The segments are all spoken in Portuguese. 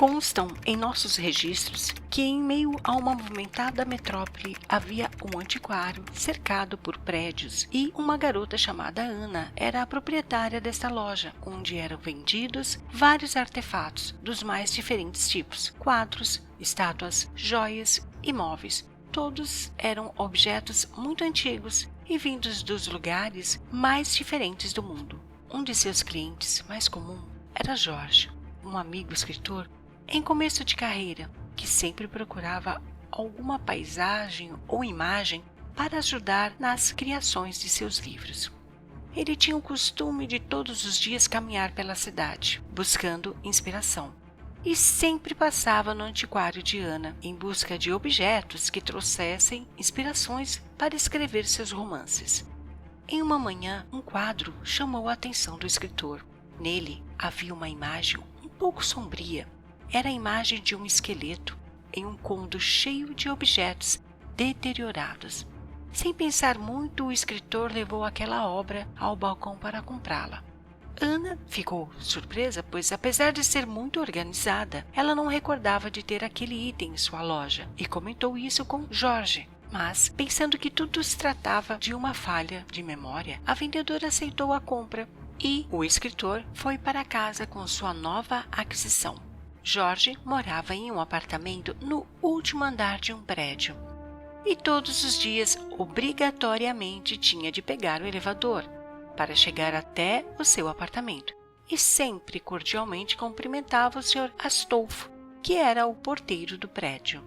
Constam em nossos registros que em meio a uma movimentada metrópole havia um antiquário cercado por prédios e uma garota chamada Ana era a proprietária desta loja, onde eram vendidos vários artefatos dos mais diferentes tipos: quadros, estátuas, joias e móveis. Todos eram objetos muito antigos e vindos dos lugares mais diferentes do mundo. Um de seus clientes mais comum era Jorge, um amigo escritor em começo de carreira, que sempre procurava alguma paisagem ou imagem para ajudar nas criações de seus livros. Ele tinha o costume de todos os dias caminhar pela cidade, buscando inspiração, e sempre passava no antiquário de Ana em busca de objetos que trouxessem inspirações para escrever seus romances. Em uma manhã, um quadro chamou a atenção do escritor. Nele havia uma imagem um pouco sombria. Era a imagem de um esqueleto em um cômodo cheio de objetos deteriorados. Sem pensar muito, o escritor levou aquela obra ao balcão para comprá-la. Ana ficou surpresa, pois apesar de ser muito organizada, ela não recordava de ter aquele item em sua loja e comentou isso com Jorge. Mas, pensando que tudo se tratava de uma falha de memória, a vendedora aceitou a compra e o escritor foi para casa com sua nova aquisição. Jorge morava em um apartamento no último andar de um prédio e todos os dias obrigatoriamente tinha de pegar o elevador para chegar até o seu apartamento e sempre cordialmente cumprimentava o Sr. Astolfo, que era o porteiro do prédio.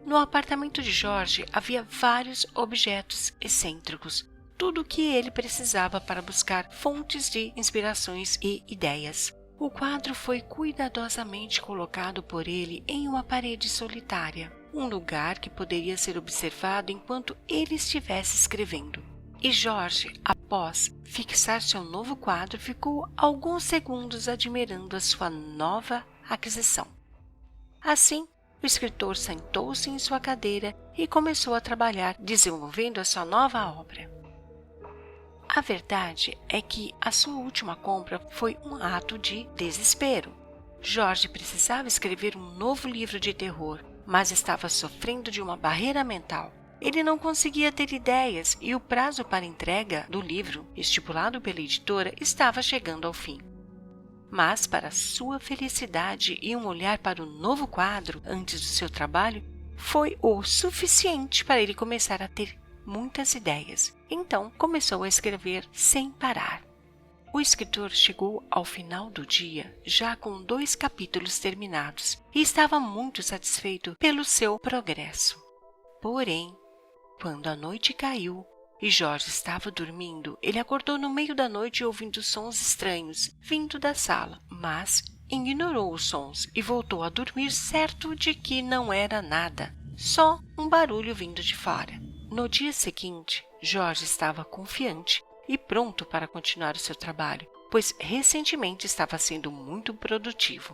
No apartamento de Jorge havia vários objetos excêntricos, tudo o que ele precisava para buscar fontes de inspirações e ideias. O quadro foi cuidadosamente colocado por ele em uma parede solitária, um lugar que poderia ser observado enquanto ele estivesse escrevendo. E Jorge, após fixar seu novo quadro, ficou alguns segundos admirando a sua nova aquisição. Assim, o escritor sentou-se em sua cadeira e começou a trabalhar, desenvolvendo a sua nova obra. A verdade é que a sua última compra foi um ato de desespero. Jorge precisava escrever um novo livro de terror, mas estava sofrendo de uma barreira mental. Ele não conseguia ter ideias e o prazo para entrega do livro, estipulado pela editora, estava chegando ao fim. Mas, para sua felicidade e um olhar para o novo quadro antes do seu trabalho, foi o suficiente para ele começar a ter muitas ideias. Então, começou a escrever sem parar. O escritor chegou ao final do dia já com 2 capítulos terminados e estava muito satisfeito pelo seu progresso. Porém, quando a noite caiu e Jorge estava dormindo, ele acordou no meio da noite ouvindo sons estranhos vindo da sala, mas ignorou os sons e voltou a dormir certo de que não era nada, só um barulho vindo de fora. No dia seguinte, Jorge estava confiante e pronto para continuar o seu trabalho, pois recentemente estava sendo muito produtivo.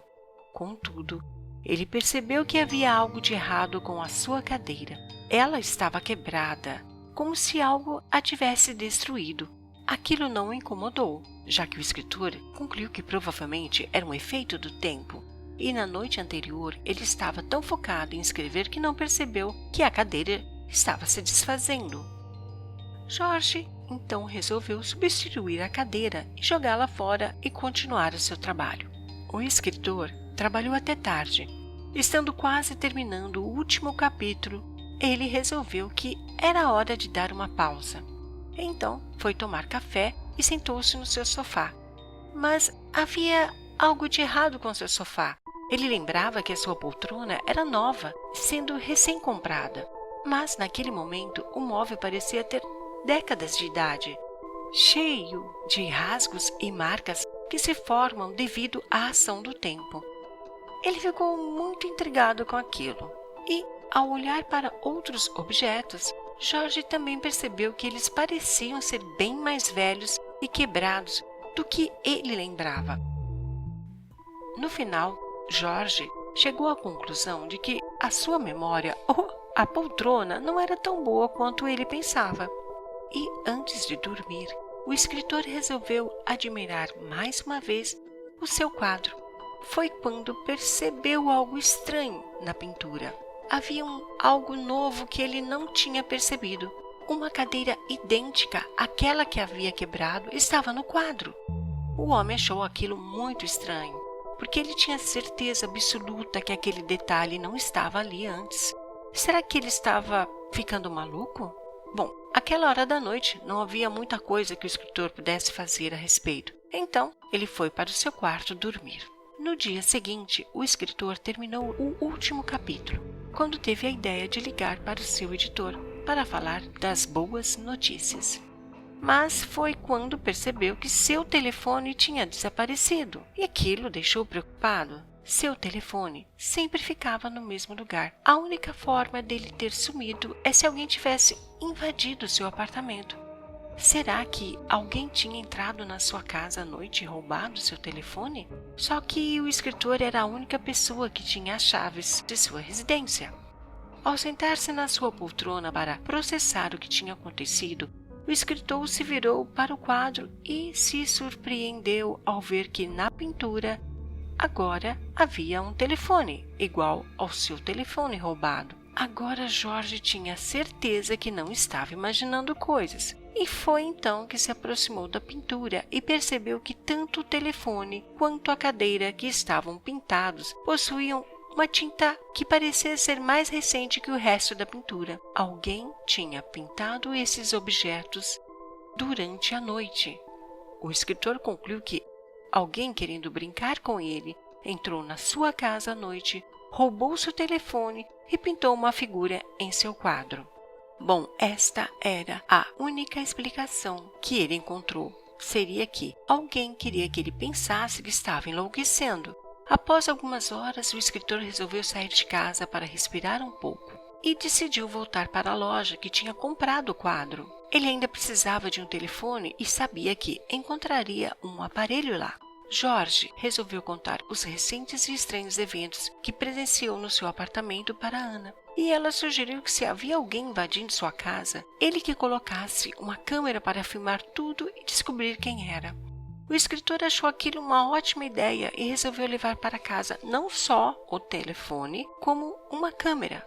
Contudo, ele percebeu que havia algo de errado com a sua cadeira. Ela estava quebrada, como se algo a tivesse destruído. Aquilo não o incomodou, já que o escritor concluiu que provavelmente era um efeito do tempo. E na noite anterior ele estava tão focado em escrever que não percebeu que a cadeira estava se desfazendo. Jorge então resolveu substituir a cadeira e jogá-la fora e continuar o seu trabalho. O escritor trabalhou até tarde. Estando quase terminando o último capítulo, ele resolveu que era hora de dar uma pausa. Então foi tomar café e sentou-se no seu sofá. Mas havia algo de errado com seu sofá. Ele lembrava que a sua poltrona era nova, sendo recém-comprada. Mas, naquele momento, o móvel parecia ter décadas de idade, cheio de rasgos e marcas que se formam devido à ação do tempo. Ele ficou muito intrigado com aquilo e, ao olhar para outros objetos, Jorge também percebeu que eles pareciam ser bem mais velhos e quebrados do que ele lembrava. No final, Jorge chegou à conclusão de que a sua memória ou a poltrona não era tão boa quanto ele pensava. E, antes de dormir, o escritor resolveu admirar mais uma vez o seu quadro. foi quando percebeu algo estranho na pintura. Havia algo novo que ele não tinha percebido. Uma cadeira idêntica àquela que havia quebrado estava no quadro. O homem achou aquilo muito estranho, porque ele tinha certeza absoluta que aquele detalhe não estava ali antes. Será que ele estava ficando maluco? Bom, àquela hora da noite não havia muita coisa que o escritor pudesse fazer a respeito. Então, ele foi para o seu quarto dormir. No dia seguinte, o escritor terminou o último capítulo, quando teve a ideia de ligar para o seu editor para falar das boas notícias. Mas foi quando percebeu que seu telefone tinha desaparecido e aquilo o deixou preocupado. Seu telefone sempre ficava no mesmo lugar. A única forma dele ter sumido é se alguém tivesse invadido seu apartamento. Será que alguém tinha entrado na sua casa à noite e roubado seu telefone? Só que o escritor era a única pessoa que tinha as chaves de sua residência. Ao sentar-se na sua poltrona para processar o que tinha acontecido, o escritor se virou para o quadro e se surpreendeu ao ver que na pintura agora havia um telefone, igual ao seu telefone roubado. Agora Jorge tinha certeza que não estava imaginando coisas. E foi então que se aproximou da pintura e percebeu que tanto o telefone quanto a cadeira que estavam pintados possuíam uma tinta que parecia ser mais recente que o resto da pintura. Alguém tinha pintado esses objetos durante a noite. O escritor concluiu que alguém, querendo brincar com ele, entrou na sua casa à noite, roubou seu telefone e pintou uma figura em seu quadro. Bom, esta era a única explicação que ele encontrou. Seria que alguém queria que ele pensasse que estava enlouquecendo. Após algumas horas, o escritor resolveu sair de casa para respirar um pouco e decidiu voltar para a loja que tinha comprado o quadro. Ele ainda precisava de um telefone e sabia que encontraria um aparelho lá. Jorge resolveu contar os recentes e estranhos eventos que presenciou no seu apartamento para Ana. E ela sugeriu que se havia alguém invadindo sua casa, ele que colocasse uma câmera para filmar tudo e descobrir quem era. O escritor achou aquilo uma ótima ideia e resolveu levar para casa não só o telefone, como uma câmera.